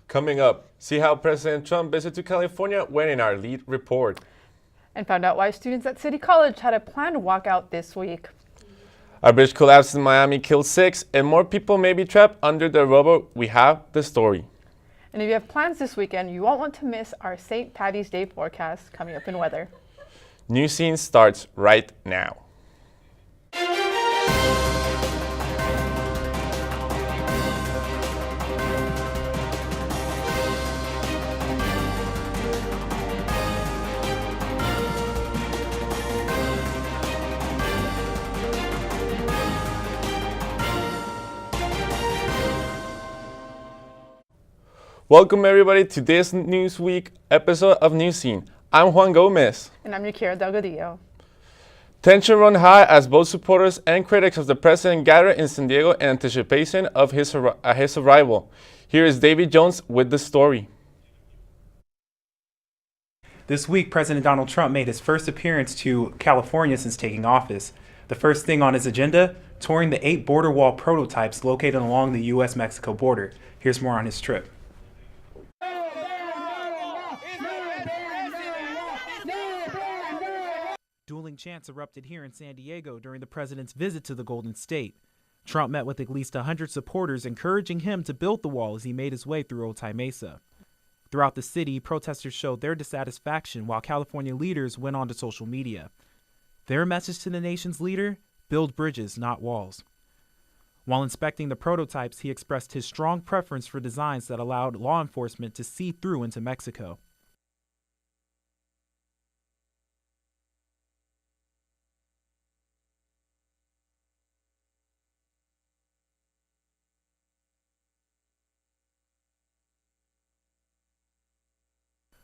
Coming up, see how President Trump visited California went in our lead report. And found out why students at City College had a planned walkout this week. A bridge collapsed in Miami, killed 6, and more people may be trapped under the rubble. We have the story. And if you have plans this weekend, you won't want to miss our St. Patty's Day forecast coming up in weather. Newscene starts right now. Welcome everybody to this Newsweek episode of Newscene. I'm Juan Gomez. And I'm Yakira Delgadillo. Tension run high as both supporters and critics of the president gather in San Diego in anticipation of his arrival. Here is David Jones with the story. This week, President Donald Trump made his first appearance to California since taking office. The first thing on his agenda, touring the 8 border wall prototypes located along the U.S.-Mexico border. Here's more on his trip. Dueling chants erupted here in San Diego during the president's visit to the Golden State. Trump met with at least 100 supporters, encouraging him to build the wall as he made his way through Otay Mesa. Throughout the city, protesters showed their dissatisfaction while California leaders went on to social media. Their message to the nation's leader? Build bridges, not walls. While inspecting the prototypes, he expressed his strong preference for designs that allowed law enforcement to see through into Mexico.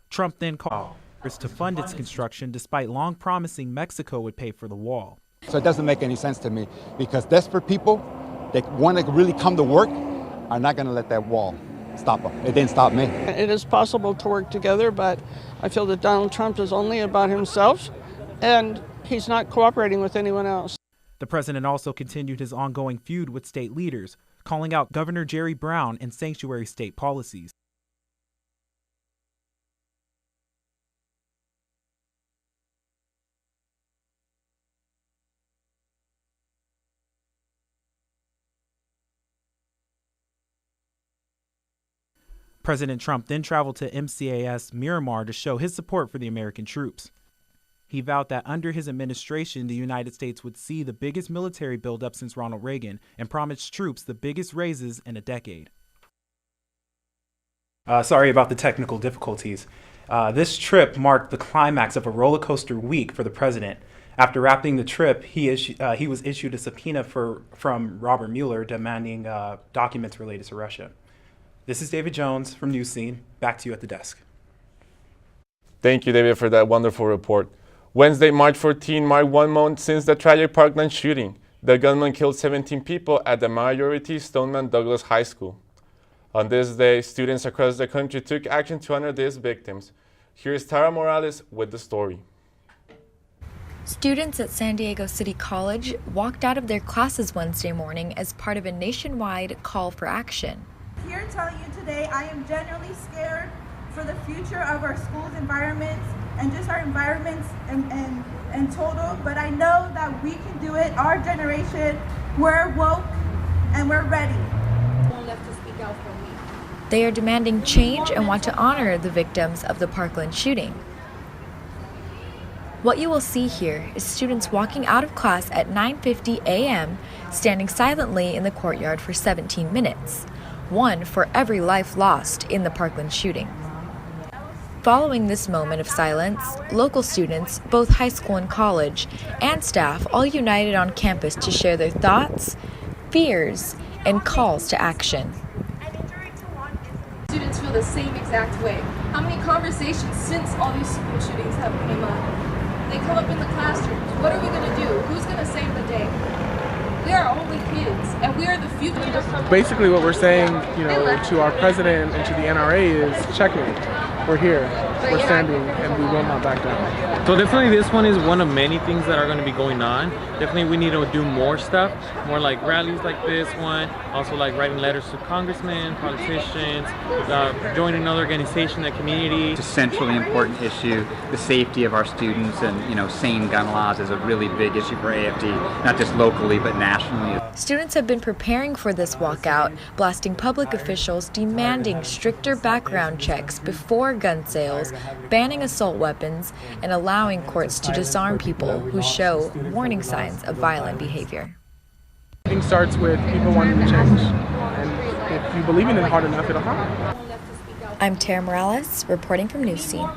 Trump then called Congress to fund its construction despite long promising Mexico would pay for the wall. So it doesn't make any sense to me because desperate people that want to really come to work are not going to let that wall stop them. It didn't stop me. It is possible to work together, but I feel that Donald Trump is only about himself and he's not cooperating with anyone else. The president also continued his ongoing feud with state leaders, calling out Governor Jerry Brown and sanctuary state policies. President Trump then traveled to MCAS Miramar to show his support for the American troops. He vowed that under his administration, the United States would see the biggest military buildup since Ronald Reagan and promised troops the biggest raises in a decade. Sorry about the technical difficulties. This trip marked the climax of a roller coaster week for the president. After wrapping the trip, he was issued a subpoena from Robert Mueller demanding documents related to Russia. This is David Jones from Newscene. Back to you at the desk. Thank you, David, for that wonderful report. Wednesday, March 14, marked 1 month since the tragic Parkland shooting. The gunman killed 17 people at the majority Stoneman Douglas High School. On this day, students across the country took action to honor these victims. Here's Tara Morales with the story. Students at San Diego City College walked out of their classes Wednesday morning as part of a nationwide call for action. Here telling you today, I am genuinely scared for the future of our school's environments and just our environments in total, but I know that we can do it. Our generation, we're woke and we're ready. They are demanding change and want to honor the victims of the Parkland shooting. What you will see here is students walking out of class at 9:50 a.m., standing silently in the courtyard for 17 minutes. One for every life lost in the Parkland shooting. Following this moment of silence, local students, both high school and college, and staff all united on campus to share their thoughts, fears, and calls to action. Students feel the same exact way. How many conversations since all these school shootings have came up? They come up in the classrooms. What are we going to do? Who's going to save the day? We are only kids, and we are the future. Basically what we're saying, to our president and to the NRA is checkmate. we're here, we're standing, and we will not back down. So definitely this one is one of many things that are going to be going on. Definitely we need to do more stuff, more like rallies like this one, also like writing letters to congressmen, politicians, joining another organization, the community. It's a centrally important issue. The safety of our students and, sane gun laws is a really big issue for AFD, not just locally but nationally. Students have been preparing for this walkout, blasting public officials, demanding stricter background checks before gun sales, banning assault weapons, and allowing courts to disarm people who show warning signs of violent behavior. Everything starts with people wanting to change, and if you believe in it hard enough, it'll happen. I'm Tara Morales, reporting from Newscene.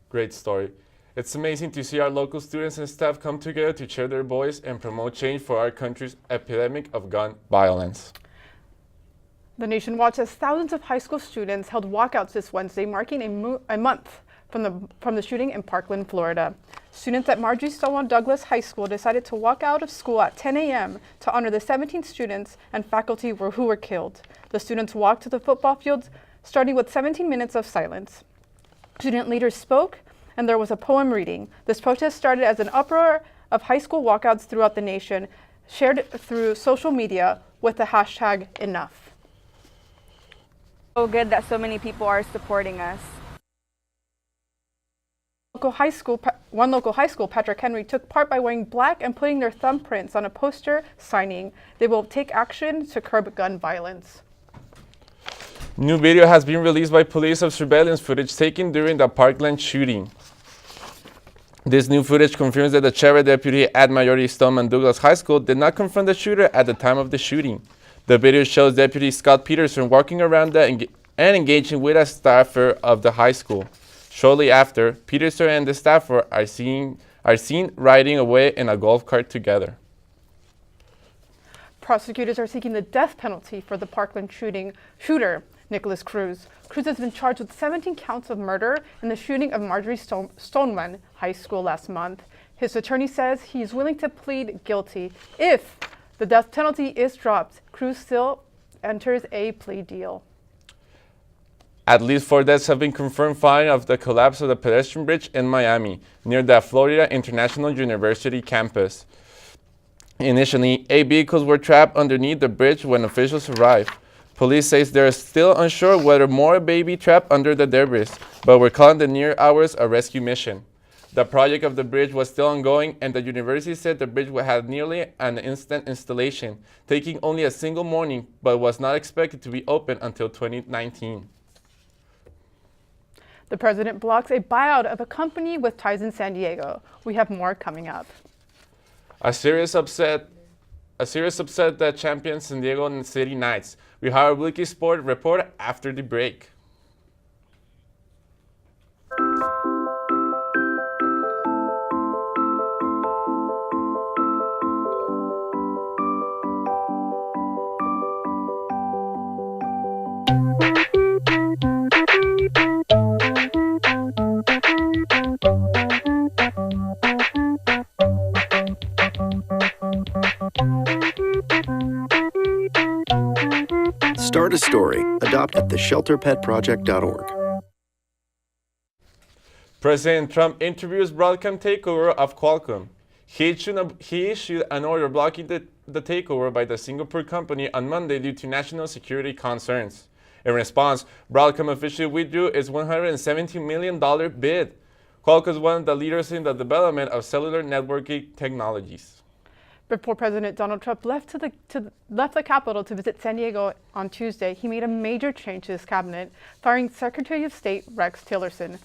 Great story. It's amazing to see our local students and staff come together to share their voice and promote change for our country's epidemic of gun violence. The nation watched as thousands of high school students held walkouts this Wednesday, marking a month from the shooting in Parkland, Florida. Students at Marjorie Stoneman Douglas High School decided to walk out of school at 10 a.m. to honor the 17 students and faculty who were killed. The students walked to the football fields, starting with 17 minutes of silence. Student leaders spoke, and there was a poem reading. This protest started as an uproar of high school walkouts throughout the nation, shared through social media with the hashtag #Enough. So good that so many people are supporting us. One local high school, Patrick Henry, took part by wearing black and putting their thumbprints on a poster signing, "They will take action to curb gun violence." New video has been released by police of surveillance footage taken during the Parkland shooting. This new footage confirms that the sheriff deputy at Marjorie Stoneman Douglas High School did not confront the shooter at the time of the shooting. The video shows Deputy Scott Peterson walking around and engaging with a staffer of the high school. Shortly after, Peterson and the staffer are seen riding away in a golf cart together. Prosecutors are seeking the death penalty for the Parkland shooter, Nicholas Cruz. Cruz has been charged with 17 counts of murder in the shooting of Marjorie Stoneman High School last month. His attorney says he is willing to plead guilty. If the death penalty is dropped, Cruz still enters a plea deal. At least 4 deaths have been confirmed following of the collapse of the pedestrian bridge in Miami, near the Florida International University campus. Initially, 8 vehicles were trapped underneath the bridge when officials arrived. Police says they are still unsure whether more may be trapped under the debris, but were calling the near hours a rescue mission. The project of the bridge was still ongoing, and the university said the bridge had nearly an instant installation, taking only a single morning, but was not expected to be open until 2019. The president blocks a buyout of a company with ties in San Diego. We have more coming up. A serious upset that champions San Diego City Knights. We have our Wiki Sport report after the break. Start a story. Adopt at theshelterpetproject.org. President Trump interviews Broadcom takeover of Qualcomm. He issued an order blocking the takeover by the Singapore company on Monday due to national security concerns. In response, Broadcom officially withdrew its $117 million bid. Qualcomm is one of the leaders in the development of cellular networking technologies. Before President Donald Trump left the Capitol to visit San Diego on Tuesday, he made a major change to his cabinet, firing Secretary of State Rex Tillerson.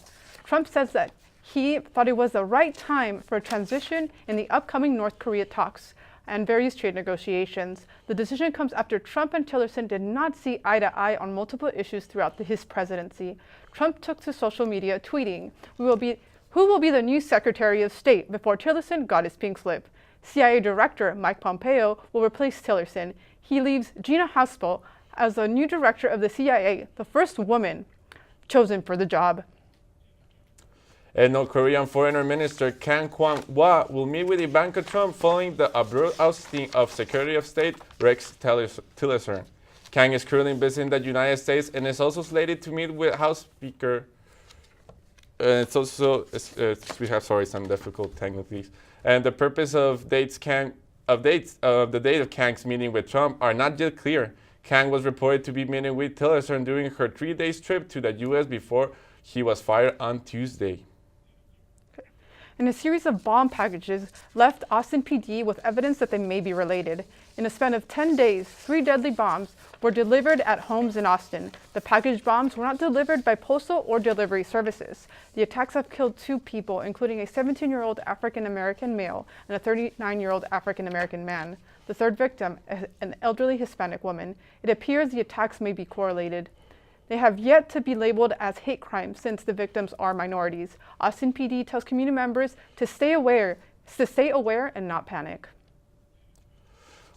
Trump says that he thought it was the right time for a transition in the upcoming North Korea talks and various trade negotiations. The decision comes after Trump and Tillerson did not see eye to eye on multiple issues throughout his presidency. Trump took to social media, tweeting, "Who will be the new Secretary of State?" before Tillerson got his pink slip. CIA Director Mike Pompeo will replace Tillerson. He leaves Gina Haspel as the new director of the CIA, the first woman chosen for the job. And North Korean Foreign Minister Kang Kwang-wha will meet with Ivanka Trump following the abrupt ousting of Secretary of State Rex Tillerson. Kang is currently visiting the United States and is also slated to meet with House Speaker. We have some difficult technicalities. And the purpose of the date of Kang's meeting with Trump are not yet clear. Kang was reported to be meeting with Tillerson during her 3-day trip to the U.S. before he was fired on Tuesday. And a series of bomb packages left Austin PD with evidence that they may be related. In a span of 10 days, 3 deadly bombs were delivered at homes in Austin. The packaged bombs were not delivered by postal or delivery services. The attacks have killed 2 people, including a 17-year-old African-American male and a 39-year-old African-American man. The third victim, an elderly Hispanic woman. It appears the attacks may be correlated. They have yet to be labeled as hate crimes since the victims are minorities. Austin PD tells community members to stay aware and not panic.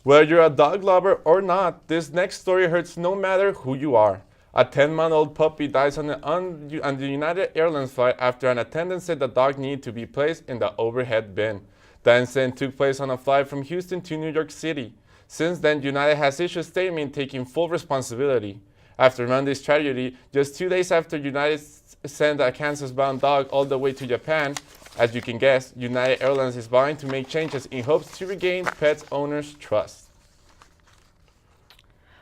Whether you're a dog lover or not, this next story hurts no matter who you are. A 10-month-old puppy dies on the United Airlines flight after an attendant said the dog needed to be placed in the overhead bin. The incident took place on a flight from Houston to New York City. Since then, United has issued a statement taking full responsibility. After Monday's tragedy, just 2 days after United sent a Kansas-bound dog all the way to Japan, as you can guess, United Airlines is vowing to make changes in hopes to regain pet owners' trust.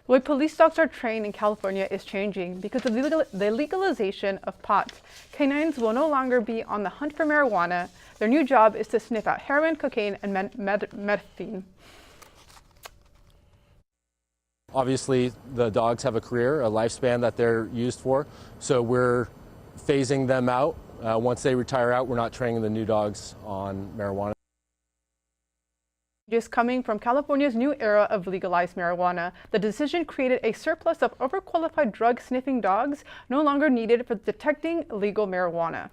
The way police dogs are trained in California is changing because of the legalization of pot. Canines will no longer be on the hunt for marijuana. Their new job is to sniff out heroin, cocaine, and methadone. Obviously, the dogs have a career, a lifespan that they're used for, so we're phasing them out. Once they retire out, we're not training the new dogs on marijuana. Just coming from California's new era of legalized marijuana, the decision created a surplus of overqualified drug-sniffing dogs no longer needed for detecting illegal marijuana.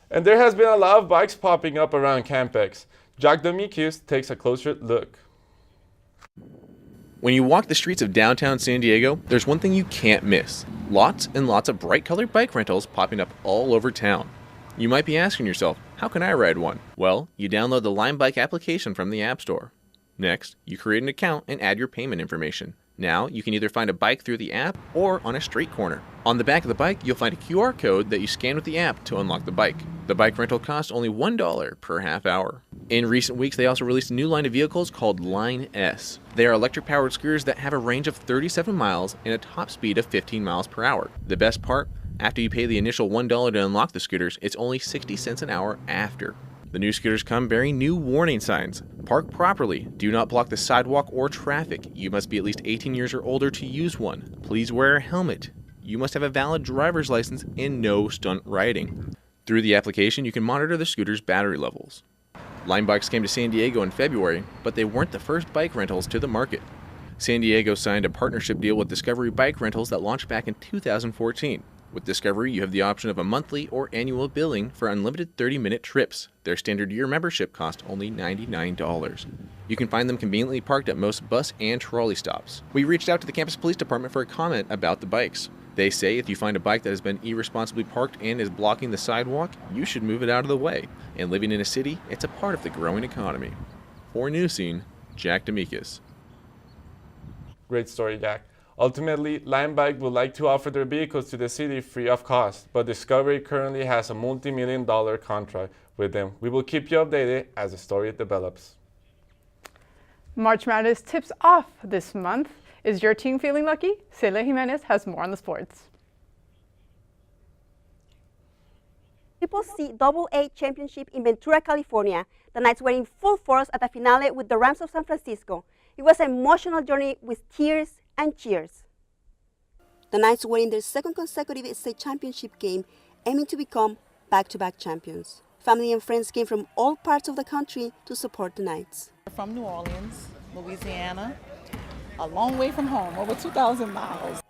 And there has been a lot of bikes popping up around Campex. Jack Domicius takes a closer look. When you walk the streets of downtown San Diego, there's one thing you can't miss. Lots and lots of bright-colored bike rentals popping up all over town. You might be asking yourself, how can I ride one? Well, you download the Lime Bike application from the App Store. Next, you create an account and add your payment information. Now, you can either find a bike through the app or on a street corner. On the back of the bike, you'll find a QR code that you scan with the app to unlock the bike. The bike rental costs only $1 per half hour. In recent weeks, they also released a new line of vehicles called Line S. They are electric-powered scooters that have a range of 37 miles and a top speed of 15 miles per hour. The best part? After you pay the initial $1 to unlock the scooters, it's only 60 cents an hour after. The new scooters come bearing new warning signs. Park properly. Do not block the sidewalk or traffic. You must be at least 18 years or older to use one. Please wear a helmet. You must have a valid driver's license and no stunt riding. Through the application, you can monitor the scooter's battery levels. Lime Bikes came to San Diego in February, but they weren't the first bike rentals to the market. San Diego signed a partnership deal with Discovery Bike Rentals that launched back in 2014. With Discovery, you have the option of a monthly or annual billing for unlimited 30-minute trips. Their standard year membership costs only $99. You can find them conveniently parked at most bus and trolley stops. We reached out to the campus police department for a comment about the bikes. They say if you find a bike that has been irresponsibly parked and is blocking the sidewalk, you should move it out of the way. And living in a city, it's a part of the growing economy. For Newscene, Jack Domicius. Great story, Jack. Ultimately, Lime Bike would like to offer their vehicles to the city free of cost, but Discovery currently has a multi-million-dollar contract with them. We will keep you updated as the story develops. March Madness tips off this month. Is your team feeling lucky? Celia Jimenez has more on the sports. Triple C AA Championship in Ventura, California. The Knights were in full force at the finale with the Rams of San Francisco. It was an emotional journey with tears and cheers. The Knights were in their second consecutive state championship game, aiming to become back-to-back champions. Family and friends came from all parts of the country to support the Knights. We're from New Orleans, Louisiana, a long way from home, over 2,000 miles.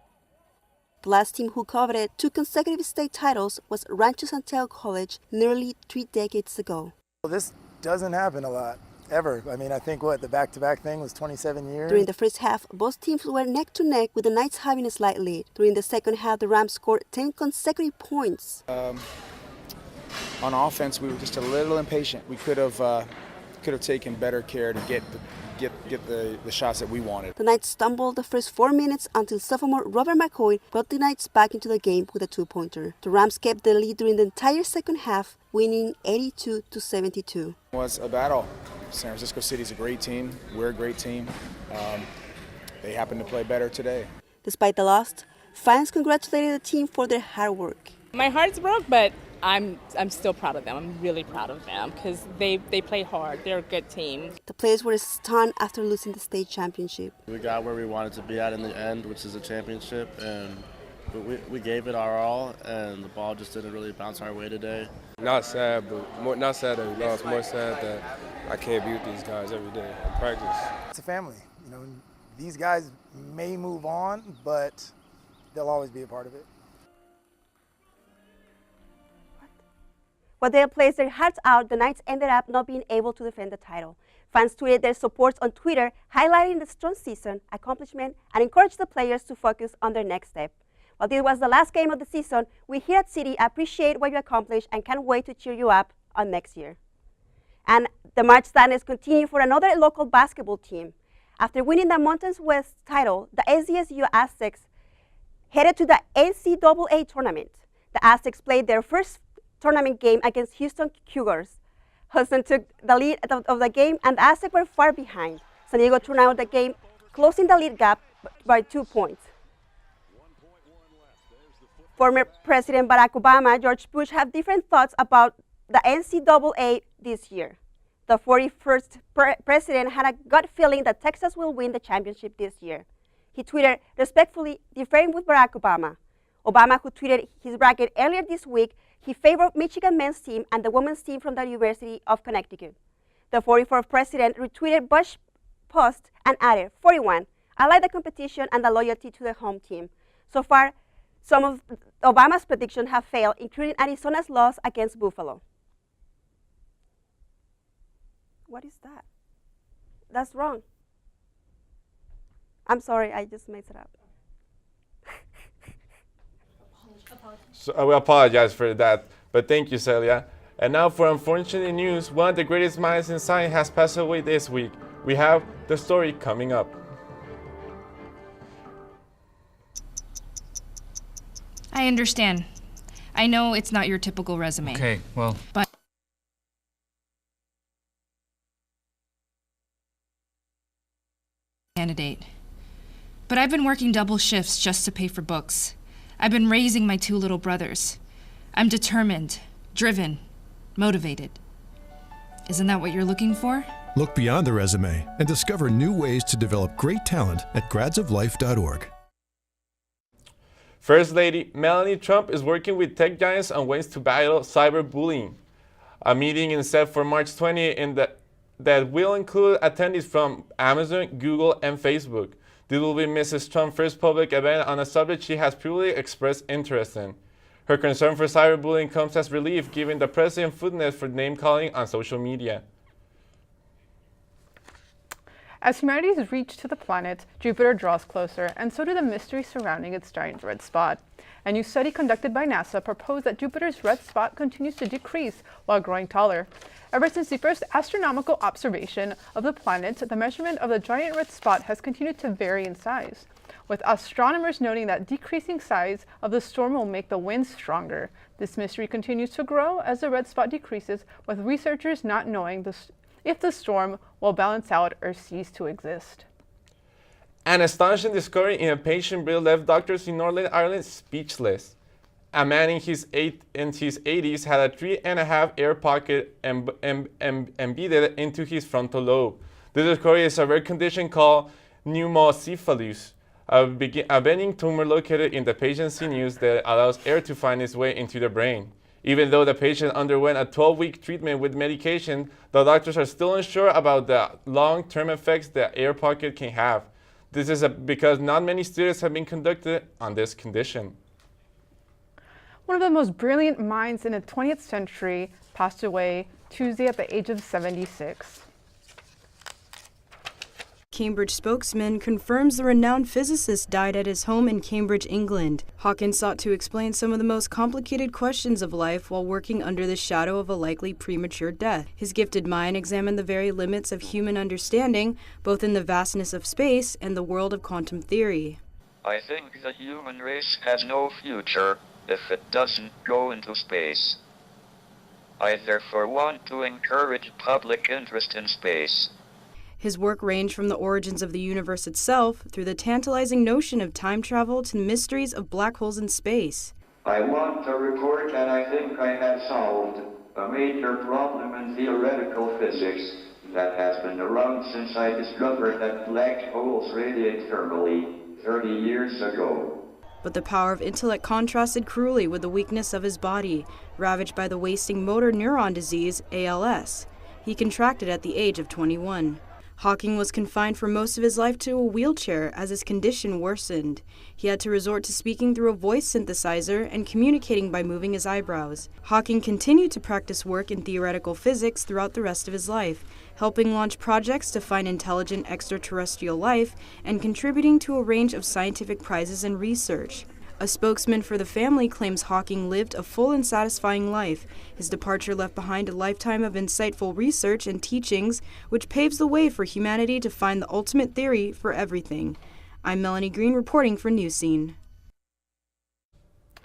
The last team who coveted 2 consecutive state titles was Rancho Santiago College nearly 3 decades ago. Well, this doesn't happen a lot. Ever. I mean, I think the back-to-back thing was 27 years. During the first half, both teams were neck to neck with the Knights having a slight lead. During the second half, the Rams scored 10 consecutive points. On offense, we were just a little impatient. We could have taken better care to get get the shots that we wanted. The Knights stumbled the first 4 minutes until sophomore Robert McCoy brought the Knights back into the game with a 2-pointer. The Rams kept the lead during the entire second half, winning 82-72. It was a battle. San Francisco City's a great team. We're a great team. They happen to play better today. Despite the loss, fans congratulated the team for their hard work. My heart's broke, but I'm still proud of them. I'm really proud of them because they play hard. They're a good team. The players were stunned after losing the state championship. We got where we wanted to be at in the end, which is a championship, and we gave it our all, and the ball just didn't really bounce our way today. Not sad, but not sad that we lost. More sad that I can't be with these guys every day in practice. It's a family. You know, these guys may move on, but they'll always be a part of it. While they placed their hearts out, the Knights ended up not being able to defend the title. Fans tweeted their supports on Twitter, highlighting the strong season, accomplishment, and encouraged the players to focus on their next step. While this was the last game of the season, we here at City appreciate what you accomplished and can't wait to cheer you up on next year. And the March Sadness continued for another local basketball team. After winning the Mountains West title, the SDSU Aztecs headed to the NCAA tournament. The Aztecs played their first tournament game against Houston Cougars. Houston took the lead of the game, and the Aztecs were far behind. San Diego turned out the game, closing the lead gap by 2 points. Former President Barack Obama and George Bush have different thoughts about the NCAA this year. The 41st president had a gut feeling that Texas will win the championship this year. He tweeted, respectfully differing with Barack Obama. Obama, who tweeted his bracket earlier this week, he favored Michigan men's team and the women's team from the University of Connecticut. The 44th president retweeted Bush's post and added, 41, I like the competition and the loyalty to the home team. So far, some of Obama's predictions have failed, including Arizona's loss against Buffalo. What is that? That's wrong. I'm sorry, I just messed it up. So we apologize for that, but thank you, Celia. And now for unfortunate news, one of the greatest minds in science has passed away this week. We have the story coming up. I understand. I know it's not your typical resume. Okay, well. But candidate. But I've been working double shifts just to pay for books. I've been raising my 2 little brothers. I'm determined, driven, motivated. Isn't that what you're looking for? Look beyond the resume and discover new ways to develop great talent at gradsoflife.org. First Lady Melania Trump is working with tech giants on ways to battle cyberbullying. A meeting is set for March 20 that will include attendees from Amazon, Google, and Facebook. This will be Mrs. Trump's first public event on a subject she has previously expressed interest in. Her concern for cyberbullying comes as relief given the president's footness for name-calling on social media. As humanity's reach to the planet, Jupiter draws closer, and so do the mysteries surrounding its giant red spot. A new study conducted by NASA proposed that Jupiter's red spot continues to decrease while growing taller. Ever since the first astronomical observation of the planet, the measurement of the giant red spot has continued to vary in size, with astronomers noting that decreasing size of the storm will make the winds stronger. This mystery continues to grow as the red spot decreases, with researchers not knowing if the storm will balance out or cease to exist. An astonishing discovery in a patient breed left doctors in Northern Ireland speechless. A man in his 80s had a 3.5 air pocket embedded into his frontal lobe. This discovery is a rare condition called pneumocephalus, a benign tumor located in the patient's sinews that allows air to find its way into the brain. Even though the patient underwent a 12-week treatment with medication, the doctors are still unsure about the long-term effects the air pocket can have. This is because not many studies have been conducted on this condition. One of the most brilliant minds in the 20th century passed away Tuesday at the age of 76. Cambridge spokesman confirms the renowned physicist died at his home in Cambridge, England. Hawkins sought to explain some of the most complicated questions of life while working under the shadow of a likely premature death. His gifted mind examined the very limits of human understanding, both in the vastness of space and the world of quantum theory. I think the human race has no future if it doesn't go into space. I therefore want to encourage public interest in space. His work ranged from the origins of the universe itself through the tantalizing notion of time travel to the mysteries of black holes in space. I want to report that I think I have solved a major problem in theoretical physics that has been around since I discovered that black holes radiate thermally 30 years ago. But the power of intellect contrasted cruelly with the weakness of his body, ravaged by the wasting motor neuron disease, ALS. He contracted at the age of 21. Hawking was confined for most of his life to a wheelchair as his condition worsened. He had to resort to speaking through a voice synthesizer and communicating by moving his eyebrows. Hawking continued to practice work in theoretical physics throughout the rest of his life, helping launch projects to find intelligent extraterrestrial life and contributing to a range of scientific prizes and research. A spokesman for the family claims Hawking lived a full and satisfying life. His departure left behind a lifetime of insightful research and teachings, which paves the way for humanity to find the ultimate theory for everything. I'm Melanie Green reporting for Newscene.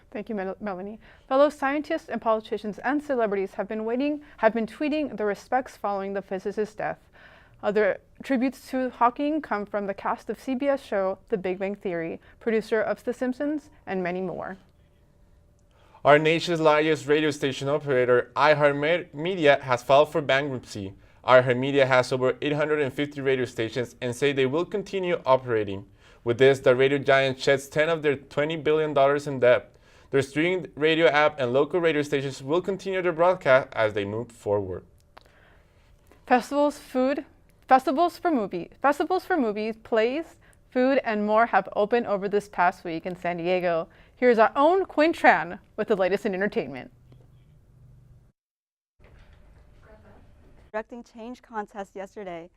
Thank you, Melanie. Fellow scientists and politicians and celebrities have been tweeting their respects following the physicist's death. Other tributes to Hawking come from the cast of CBS show The Big Bang Theory, producer of The Simpsons, and many more. Our nation's largest radio station operator, iHeartMedia, has filed for bankruptcy. iHeartMedia has over 850 radio stations and say they will continue operating. With this, the radio giant sheds 10 of their $20 billion in debt. Their streaming radio app and local radio stations will continue their broadcast as they move forward. Festivals for movies, plays, food, and more have opened over this past week in San Diego. Here's our own Quinn Tran with the latest in entertainment. Directing Change contest yesterday.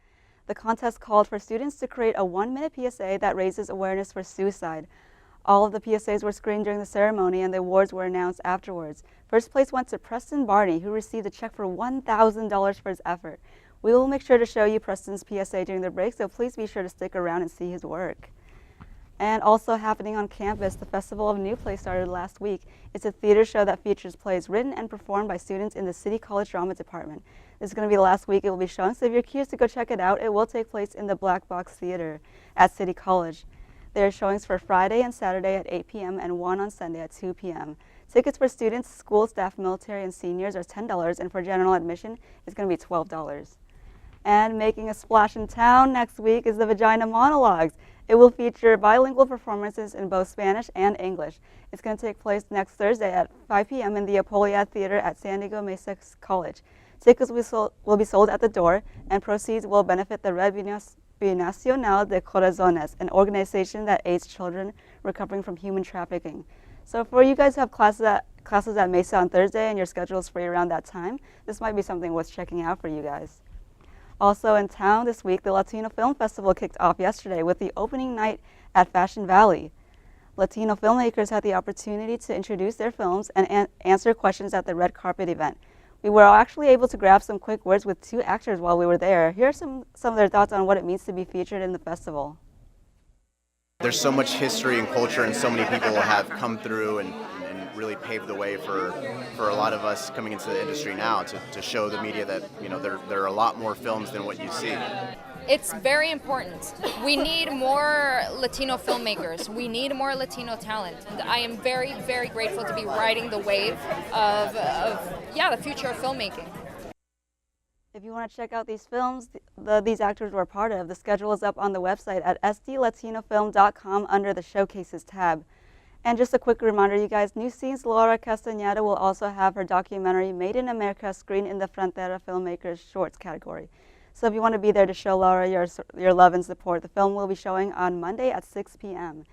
The contest called for students to create a 1-minute PSA that raises awareness for suicide. All of the PSAs were screened during the ceremony and the awards were announced afterwards. First place went to Preston Barney, who received a check for $1,000 for his effort. We will make sure to show you Preston's PSA during the break, so please be sure to stick around and see his work. And also happening on campus, the Festival of New Plays started last week. It's a theater show that features plays written and performed by students in the City College Drama Department. This is going to be the last week it will be showing, so if you're curious to go check it out, it will take place in the Black Box Theater at City College. There are showings for Friday and Saturday at 8 p.m. and one on Sunday at 2 p.m. Tickets for students, school staff, military, and seniors are $10, and for general admission, it's going to be $12. And making a splash in town next week is the Vagina Monologues. It will feature bilingual performances in both Spanish and English. It's going to take place next Thursday at 5 p.m. in the Apollad Theater at San Diego Mesa College. Tickets will be sold at the door, and proceeds will benefit the Red Binacional de Corazones, an organization that aids children recovering from human trafficking. So for you guys who have classes at Mesa on Thursday and your schedule is free around that time, this might be something worth checking out for you guys. Also in town this week, the Latino Film Festival kicked off yesterday with the opening night at Fashion Valley. Latino filmmakers had the opportunity to introduce their films and answer questions at the red carpet event. We were actually able to grab some quick words with 2 actors while we were there. Here are some of their thoughts on what it means to be featured in the festival. There's so much history and culture, and so many people have come through and really paved the way for a lot of us coming into the industry now to show the media that, you know, there are a lot more films than what you see. It's very important. We need more Latino filmmakers. We need more Latino talent. And I am very, very grateful to be riding the wave of the future of filmmaking. If you want to check out these films these actors were a part of, the schedule is up on the website at sdlatinofilm.com under the Showcases tab. And just a quick reminder, you guys, Newscene's Laura Castañeda will also have her documentary Made in America screened in the Frontera Filmmakers Shorts category. So if you want to be there to show Laura your love and support, the film will be showing on Monday at 6 p.m.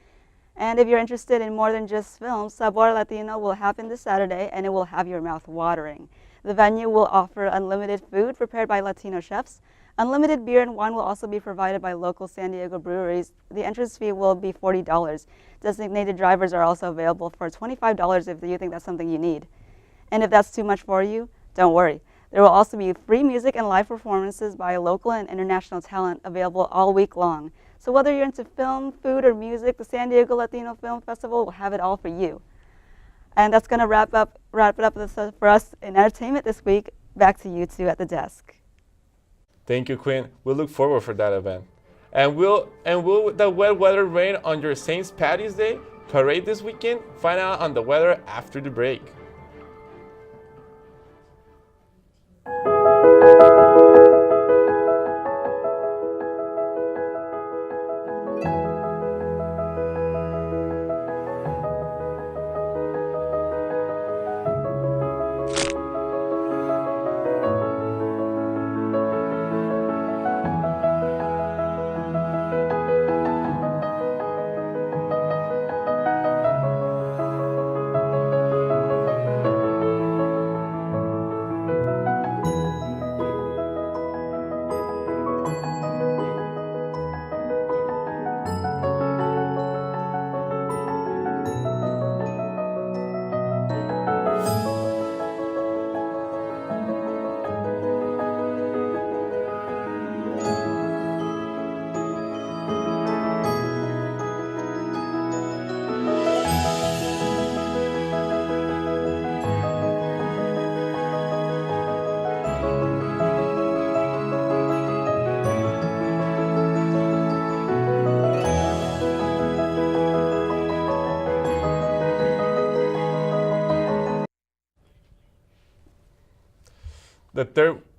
And if you're interested in more than just films, Sabor Latino will happen this Saturday, and it will have your mouth watering. The venue will offer unlimited food prepared by Latino chefs, Unlimited beer and wine will also be provided by local San Diego breweries. The entrance fee will be $40. Designated drivers are also available for $25 if you think that's something you need. And if that's too much for you, don't worry. There will also be free music and live performances by local and international talent available all week long. So whether you're into film, food, or music, the San Diego Latino Film Festival will have it all for you. And that's going to wrap it up for us in entertainment this week. Back to you two at the desk. Thank you, Quinn. We'll look forward for that event. And will the wet weather rain on your St. Patty's Day parade this weekend? Find out on the weather after the break.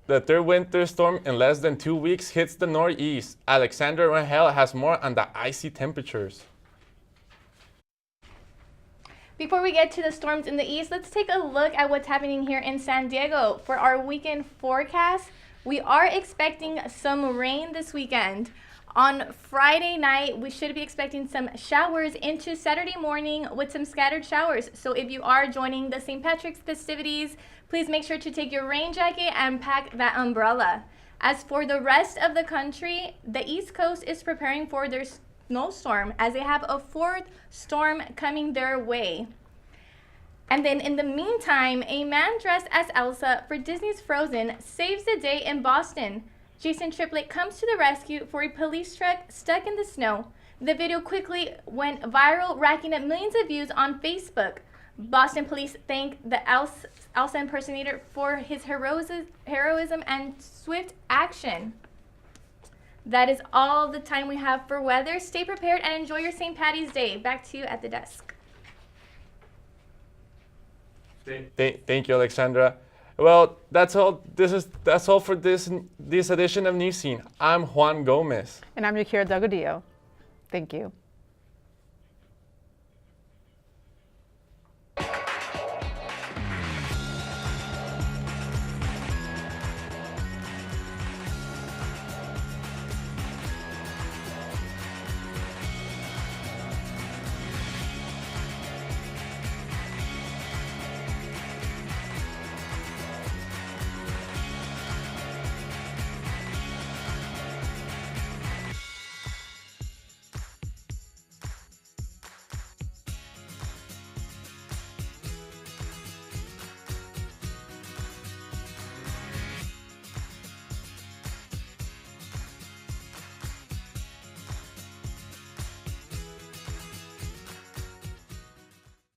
The third winter storm in less than 2 weeks hits the Northeast. Alexandra Rangel has more on the icy temperatures. Before we get to the storms in the east, let's take a look at what's happening here in San Diego. For our weekend forecast, we are expecting some rain this weekend. On Friday night, we should be expecting some showers into Saturday morning with some scattered showers. So if you are joining the St. Patrick's festivities, please make sure to take your rain jacket and pack that umbrella. As for the rest of the country, the East Coast is preparing for their snowstorm as they have a fourth storm coming their way. And then in the meantime, a man dressed as Elsa for Disney's Frozen saves the day in Boston. Jason Triplett comes to the rescue for a police truck stuck in the snow. The video quickly went viral, racking up millions of views on Facebook. Boston police thank the Elsa impersonator for his heroism and swift action. That is all the time we have for weather. Stay prepared and enjoy your St. Patty's Day. Back to you at the desk. Thank you, Alexandra. Well, that's all. That's all for this edition of Newscene. I'm Juan Gomez. And I'm Yakira Delgadillo. Thank you.